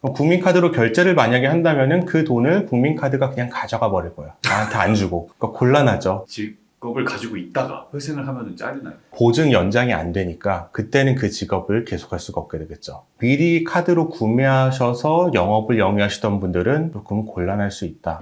국민카드로 결제를 만약에 한다면은 그 돈을 국민카드가 그냥 가져가 버릴 거예요. 나한테 안 주고. 그러니까 곤란하죠. 직업을 가지고 있다가 회생을 하면 잘리나요? 보증 연장이 안 되니까 그때는 그 직업을 계속할 수가 없게 되겠죠. 미리 카드로 구매하셔서 영업을 영위하시던 분들은 조금 곤란할 수 있다.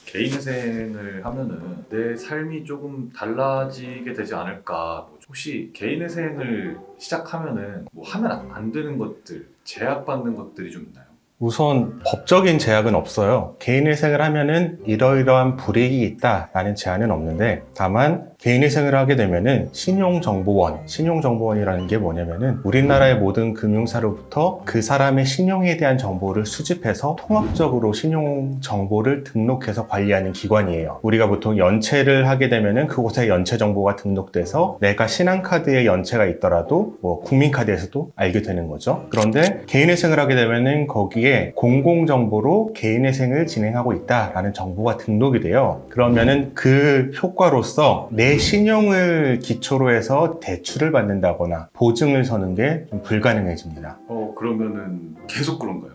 개인회생을 하면은 내 삶이 조금 달라지게 되지 않을까. 혹시 개인회생을 시작하면은 하면 안 되는 것들, 제약받는 것들이 좀 있나요? 우선 법적인 제약은 없어요. 개인회생을 하면은 이러이러한 불이익이 있다라는 제한은 없는데, 다만 개인회생을 하게 되면은 신용정보원이라는 게 뭐냐면은 우리나라의 모든 금융사로부터 그 사람의 신용에 대한 정보를 수집해서 통합적으로 신용정보를 등록해서 관리하는 기관이에요. 우리가 보통 연체를 하게 되면은 그곳에 연체 정보가 등록돼서 내가 신한카드에 연체가 있더라도 국민카드에서도 알게 되는 거죠. 그런데 개인회생을 하게 되면은 거기에 공공정보로 개인회생을 진행하고 있다라는 정보가 등록이 돼요. 그러면은 그 효과로서 내 신용을 기초로 해서 대출을 받는다거나 보증을 서는 게 좀 불가능해집니다. 그러면은 계속 그런가요?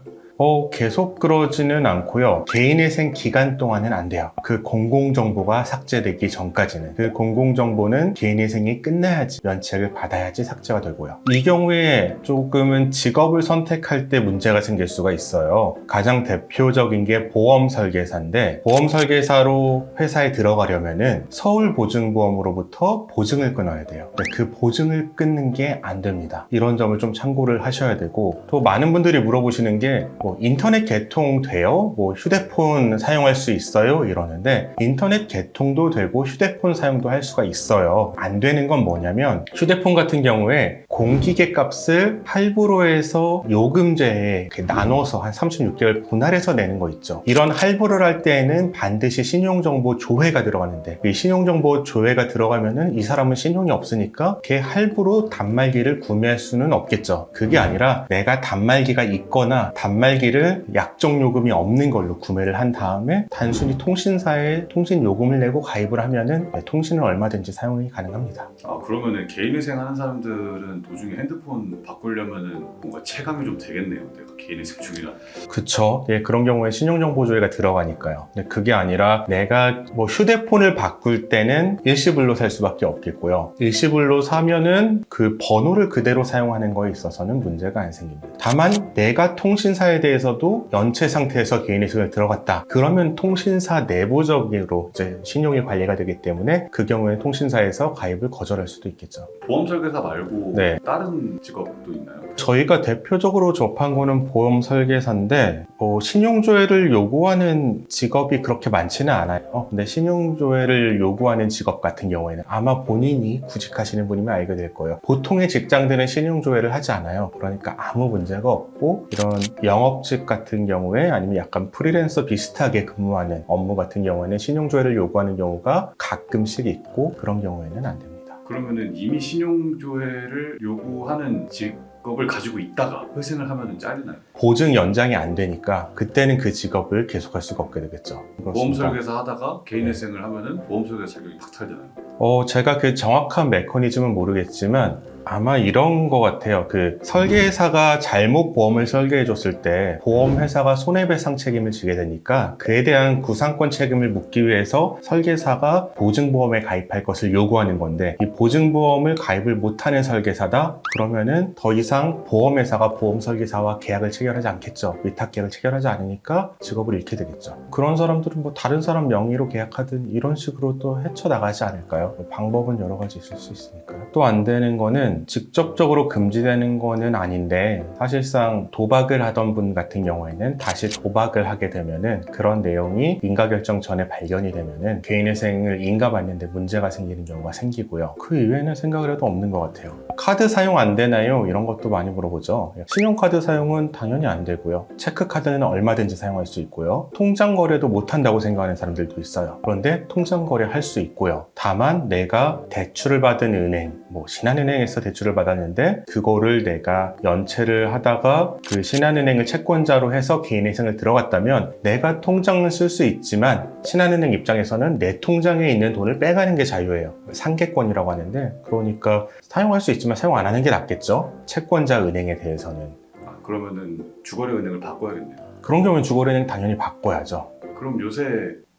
계속 그러지는 않고요. 개인회생 기간 동안은 안 돼요. 그 공공정보가 삭제되기 전까지는. 그 공공정보는 개인회생이 끝나야지, 면책을 받아야지 삭제가 되고요. 이 경우에 조금은 직업을 선택할 때 문제가 생길 수가 있어요. 가장 대표적인 게 보험 설계사인데, 보험 설계사로 회사에 들어가려면은 서울보증보험으로부터 보증을 끊어야 돼요. 그 보증을 끊는 게 안 됩니다. 이런 점을 좀 참고를 하셔야 되고, 또 많은 분들이 물어보시는 게 인터넷 개통돼요? 휴대폰 사용할 수 있어요? 이러는데, 인터넷 개통도 되고 휴대폰 사용도 할 수가 있어요. 안 되는 건 뭐냐면, 휴대폰 같은 경우에 공기계 값을 할부로 해서 요금제에 나눠서 한 36개월 분할해서 내는 거 있죠. 이런 할부를 할 때에는 반드시 신용정보 조회가 들어가는데, 이 신용정보 조회가 들어가면은 이 사람은 신용이 없으니까 걔 할부로 단말기를 구매할 수는 없겠죠. 그게 아니라 내가 단말기가 있거나 단말기를 약정 요금이 없는 걸로 구매를 한 다음에 단순히 통신사에 통신 요금을 내고 가입을 하면은 통신을 얼마든지 사용이 가능합니다. 그러면은 개인회생 하는 사람들은 도중에 핸드폰 바꾸려면은 뭔가 체감이 좀 되겠네요. 내가 개인회생 중이라. 그쵸. 그런 경우에 신용정보조회가 들어가니까요. 근데 그게 아니라 내가 휴대폰을 바꿀 때는 일시불로 살 수밖에 없겠고요. 일시불로 사면은 그 번호를 그대로 사용하는 거에 있어서는 문제가 안 생깁니다. 다만 내가 통신사에 대해서도 연체 상태에서 개인회생을 들어갔다. 그러면 통신사 내부적으로 이제 신용이 관리가 되기 때문에 그 경우에 통신사에서 가입을 거절할 수도 있겠죠. 보험 설계사 말고 네. 다른 직업도 있나요? 저희가 대표적으로 접한 거는 보험 설계사인데, 신용조회를 요구하는 직업이 그렇게 많지는 않아요. 근데 신용조회를 요구하는 직업 같은 경우에는 아마 본인이 구직하시는 분이면 알게 될 거예요. 보통의 직장들은 신용조회를 하지 않아요. 그러니까 아무 문제가 없고, 이런 영업직 같은 경우에 아니면 약간 프리랜서 비슷하게 근무하는 업무 같은 경우에는 신용조회를 요구하는 경우가 가끔씩 있고, 그런 경우에는 안 됩니다. 그러면은 이미 신용조회를 요구하는 직업을 가지고 있다가 회생을 하면 잘리나요? 보증 연장이 안 되니까 그때는 그 직업을 계속할 수가 없게 되겠죠. 보험 그렇습니다. 설계사 하다가 개인회생을 하면은 보험 설계사 자격이 박탈되나요? 제가 그 정확한 메커니즘은 모르겠지만 아마 이런 것 같아요. 그 설계사가 잘못 보험을 설계해 줬을 때 보험회사가 손해배상 책임을 지게 되니까 그에 대한 구상권 책임을 묻기 위해서 설계사가 보증보험에 가입할 것을 요구하는 건데, 이 보증보험을 가입을 못하는 설계사다? 그러면은 더 이상 보험회사가 보험설계사와 계약을 체결하지 않겠죠. 위탁계약을 체결하지 않으니까 직업을 잃게 되겠죠. 그런 사람들은 다른 사람 명의로 계약하든 이런 식으로 또 헤쳐나가지 않을까요? 방법은 여러 가지 있을 수 있으니까요. 또 안 되는 거는 직접적으로 금지되는 거는 아닌데, 사실상 도박을 하던 분 같은 경우에는 다시 도박을 하게 되면은 그런 내용이 인가결정 전에 발견이 되면은 개인회생을 인가받는데 문제가 생기는 경우가 생기고요. 그 이외에는 생각을 해도 없는 것 같아요. 카드 사용 안 되나요? 이런 것도 많이 물어보죠. 신용카드 사용은 당연히 안 되고요. 체크카드는 얼마든지 사용할 수 있고요. 통장 거래도 못 한다고 생각하는 사람들도 있어요. 그런데 통장 거래 할 수 있고요. 다만 내가 대출을 받은 은행, 신한은행에서 대출을 받았는데 그거를 내가 연체를 하다가 그 신한은행을 채권자로 해서 개인회생을 들어갔다면 내가 통장을 쓸 수 있지만 신한은행 입장에서는 내 통장에 있는 돈을 빼가는 게 자유예요. 상계권이라고 하는데, 그러니까 사용할 수 있지만 사용 안 하는 게 낫겠죠. 채권자 은행에 대해서는. 그러면은 주거래 은행을 바꿔야겠네요. 그런 경우는 주거래은행 당연히 바꿔야죠. 그럼 요새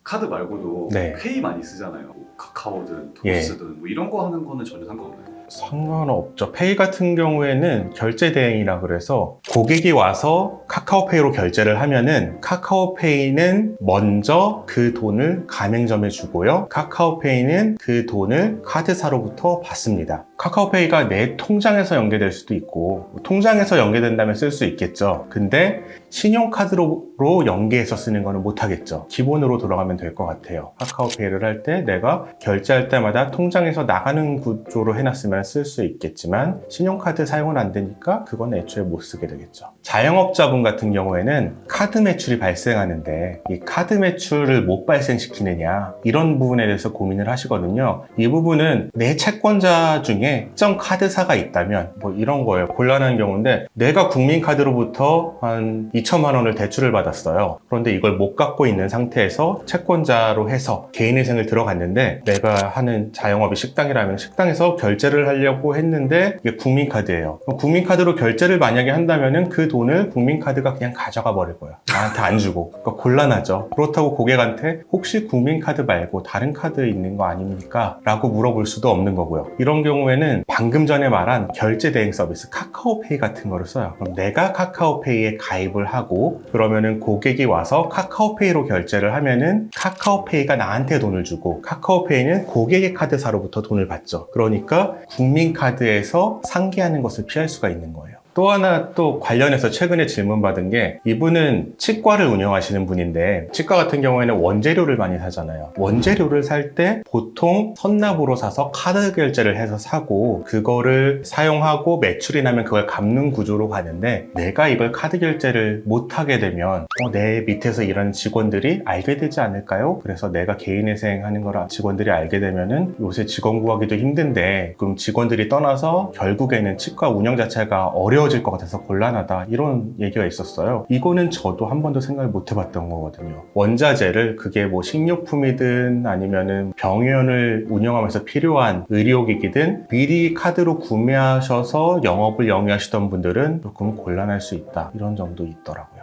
카드 말고도 네. 페이 많이 쓰잖아요. 뭐 카카오든 예. 토스든 뭐 이런 거 하는 거는 전혀 상관없나요? 상관없죠. 페이 같은 경우에는 결제 대행이라 그래서 고객이 와서 카카오페이로 결제를 하면은 카카오페이는 먼저 그 돈을 가맹점에 주고요. 카카오페이는 그 돈을 카드사로부터 받습니다. 카카오페이가 내 통장에서 연계될 수도 있고 통장에서 연계된다면 쓸 수 있겠죠. 근데 신용카드로 연계해서 쓰는 거는 못하겠죠. 기본으로 돌아가면 될 것 같아요. 카카오페이를 할 때 내가 결제할 때마다 통장에서 나가는 구조로 해놨으면 쓸 수 있겠지만 신용카드 사용은 안 되니까 그건 애초에 못 쓰게 되겠죠. 자영업자분 같은 경우에는 카드 매출이 발생하는데 이 카드 매출을 못 발생시키느냐 이런 부분에 대해서 고민을 하시거든요. 이 부분은 내 채권자 중에 특정 카드사가 있다면 뭐 이런 거예요. 곤란한 경우인데 내가 국민카드로부터 한 2천만 원을 대출을 받았어요. 그런데 이걸 못 갚고 있는 상태에서 채권자로 해서 개인회생을 들어갔는데 내가 하는 자영업이 식당이라면 식당에서 결제를 하려고 했는데 이게 국민카드예요. 그럼 국민카드로 결제를 만약에 한다면은 그 돈을 국민카드가 그냥 가져가 버릴 거야. 나한테 안 주고. 그러니까 곤란하죠. 그렇다고 고객한테 혹시 국민카드 말고 다른 카드 있는 거 아닙니까? 라고 물어볼 수도 없는 거고요. 이런 경우에는 방금 전에 말한 결제 대행 서비스 카카오페이 같은 거를 써요. 그럼 내가 카카오페이에 가입을 하고 그러면은 고객이 와서 카카오페이로 결제를 하면은 카카오페이가 나한테 돈을 주고 카카오페이는 고객의 카드사로부터 돈을 받죠. 그러니까 국민카드에서 상계하는 것을 피할 수가 있는 거예요. 또 하나 또 관련해서 최근에 질문받은 게 이분은 치과를 운영하시는 분인데 치과 같은 경우에는 원재료를 많이 사잖아요. 원재료를 살 때 보통 선납으로 사서 카드 결제를 해서 사고 그거를 사용하고 매출이 나면 그걸 갚는 구조로 가는데 내가 이걸 카드 결제를 못하게 되면 내 밑에서 일하는 직원들이 알게 되지 않을까요? 그래서 내가 개인회생 하는 걸 직원들이 알게 되면은 요새 직원 구하기도 힘든데 그럼 직원들이 떠나서 결국에는 치과 운영 자체가 어려워질 것 같아서 곤란하다 이런 얘기가 있었어요. 이거는 저도 한 번도 생각을 못 해봤던 거거든요. 원자재를 그게 뭐 식료품이든 아니면은 병원을 운영하면서 필요한 의료기기든 미리 카드로 구매하셔서 영업을 영위하시던 분들은 조금 곤란할 수 있다 이런 점도 있더라고요.